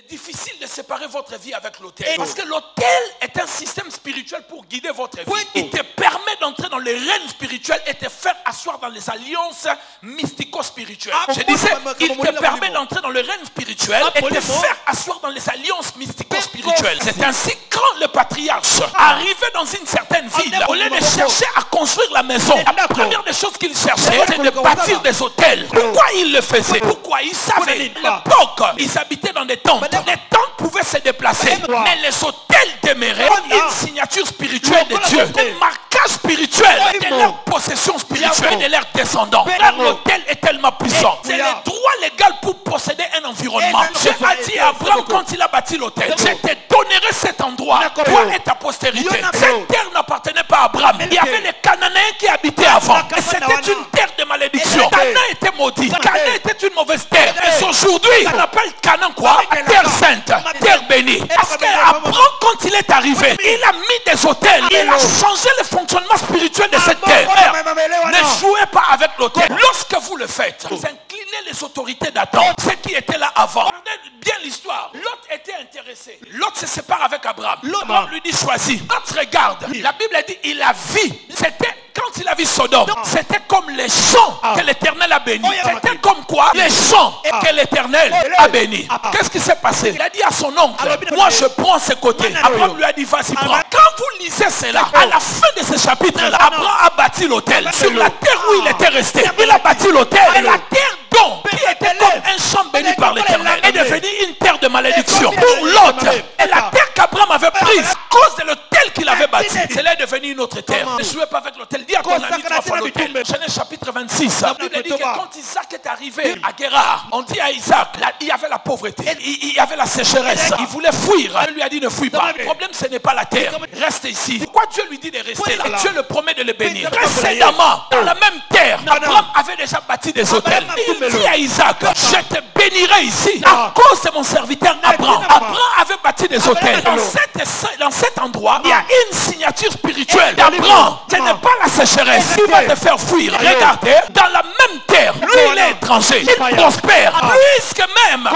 C'est difficile de séparer votre vie avec l'autel. Parce que l'autel est un système spirituel pour guider votre vie. Il te permet d'entrer dans les règnes spirituels et te faire asseoir dans les alliances mystico-spirituelles. Je disais, il te permet d'entrer dans le règne spirituel et te faire asseoir dans les alliances mystico-spirituelles. C'est ainsi quand le patriarche arrivait dans une certaine ville, au lieu de chercher à construire la maison, la première des choses qu'il cherchait, c'est de bâtir des hôtels. Pourquoi il le faisait? Pourquoi? Il savait. À l'époque, ils habitaient dans des tentes. Les tentes pouvaient se déplacer, mais les hôtels demeuraient une signature spirituelle de Dieu, un marquage spirituel de leur possession spirituelle et de leurs descendants. Car l'hôtel est tellement puissant. C'est le droit légal pour posséder un environnement. Dieu a dit à Abraham quand il a bâti l'hôtel, je te donnerai cet endroit, toi et ta postérité. Cette terre n'appartenait pas à Abraham. Il y avait les Cananéens qui habitaient avant. Et c'était une terre de malédiction. Canaan était maudit. Canaan était une mauvaise terre. Et aujourd'hui, on appelle Canaan quoi? Terre sainte, terre bénie. Parce qu'Abraham, quand il est arrivé, il a mis des hôtels. Il a changé le fonctionnement spirituel de cette terre. Ne jouez pas avec l'autel. Lorsque vous le faites, vous inclinez les autorités d'Adam, ceux qui étaient là avant. Regardez bien l'histoire. Lot était intéressé. Lot se sépare avec Abraham. Abraham lui dit choisis. Lot regarde. La Bible a dit il a vu. C'était quand il a vu Sodome. C'était comme les champs que l'Éternel a bénis. C'était comme quoi? Les champs que l'Éternel a bénis. Qu'est-ce qui s'est passé? Il a dit à son oncle, moi je prends ce côté. Abraham lui a dit vas-y prends. Quand vous lisez cela, à la fin de ce chapitre-là, Abraham a bâti l'autel. Sur la terre où il était resté, il a bâti l'autel. Et la terre donc, qui était comme un champ béni par l'Éternel, est devenue une terre de malédiction pour Lot. Et la terre qu'Abraham avait prise, à cause de l'autel qu'il avait bâti, cela est devenu une autre terre. Ne jouez pas avec l'autel. Dis à ton ami 3 fois l'autel. Genèse chapitre 26. La Bible dit que quand Isaac est arrivé à Guérard, on dit à Isaac, il y avait la pauvreté, il y avait la sécheresse. Il voulait fuir. Dieu lui a dit ne fuis pas. Le problème ce n'est pas la terre. Reste ici. Pourquoi Dieu lui dit de rester là? Dieu le promet de le bénir. Précédemment, dans la même terre, Abraham avait déjà bâti des hôtels. Il dit à Isaac, je te bénirai ici à cause de mon serviteur Abraham. Abraham avait bâti des hôtels. Dans cet endroit, il y a une signature spirituelle d'Abraham. Ce n'est pas la sécheresse qui va te faire fuir. Regardez, dans la même terre, lui il est étranger, il prospère. Puisque même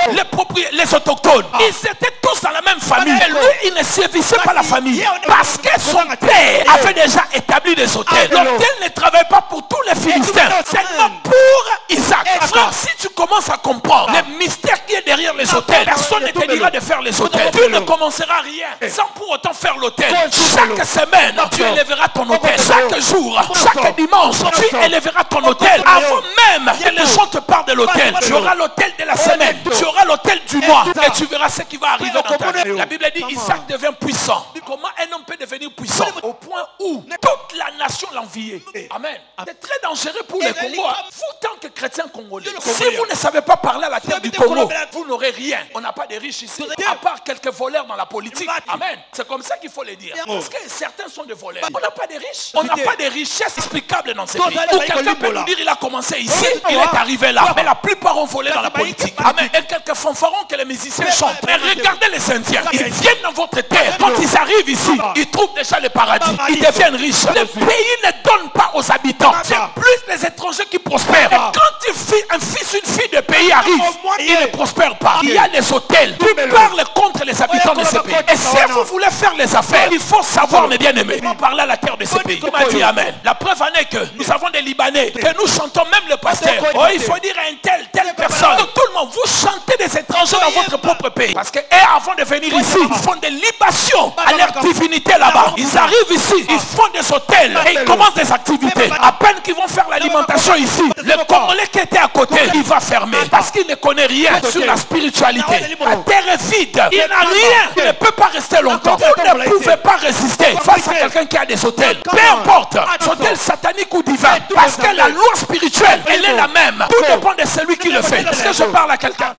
les autochtones, ils étaient tous dans la même famille. Et lui, il ne sévissait pas la famille. Parce que son père avait déjà établi des hôtels. L'hôtel ne travaille pas pour tous les Philistins, seulement pour Isaac. Frère, si tu commences à comprendre le mystère qui est derrière les hôtels, personne ne te dira de faire les hôtels. Tu ne commenceras rien sans pour autant faire l'hôtel. Chaque semaine, tu élèveras ton hôtel. Chaque jour, chaque dimanche, tu élèveras ton hôtel. Avant même que les gens te parlent de l'hôtel, tu auras l'hôtel de la semaine, tu auras l'hôtel du mois et tu verras ce qui va arriver dans ta vie. La Bible dit Isaac devient puissant. Comment un homme peut devenir puissant? Au point où toute la nation l'enviait. Amen. C'est très dangereux pour les Congos. Vous, tant que chrétiens congolais, si vous ne savez pas parler à la terre du Congo, vous n'aurez rien. On n'a pas de riches ici, à part quelques voleurs dans la politique. Amen. C'est comme ça qu'il faut le dire. Parce que certains sont des voleurs. On n'a pas de riches. On n'a pas de richesses explicables dans ces pays. Ou quelqu'un peut nous dire il a commencé ici, il est arrivé là. Mais la plupart ont volé dans la politique. Amen. Et quelques fanfarons que les musiciens chantent. Mais regardez les Indiens. Ils viennent dans votre terre. Quand ils arrivent ici, ils trouvent déjà le paradis. Ils deviennent riches. Le pays ne donne pas aux habitants. C'est plus les étrangers qui prospèrent. Et quand un fils, une fille de pays arrive, il ne prospère pas. Il y a des hôtels qui parlent contre les habitants de ce pays. Et si vous voulez faire les affaires, il faut savoir, mes bien-aimés, parler à la terre de ce pays. Qui m'a dit amen. La preuve en est que nous avons des Libanais, que nous chantons même le pasteur. Oh, il faut dire à une telle personne. Tout le monde, vous chantez des étrangers dans votre propre pays. Parce que avant de venir ici, ils font des libations à leur divinité là-bas. Ils arrivent ici, ils font des hôtels et ils commencent des activités. À peine qu'ils vont faire l'alimentation ici, le Congolais qui était à côté, il va fermer. Parce qu'il ne connaît rien sur la spiritualité. La terre est vide. Il n'a rien. Il ne peut pas rester longtemps. Vous ne pouvez pas résister face à quelqu'un qui a des hôtels. Peu importe, hôtel satanique ou divin. Parce que la loi spirituelle, elle est la même. Tout dépend de celui qui le fait. Est-ce que je parle à quelqu'un?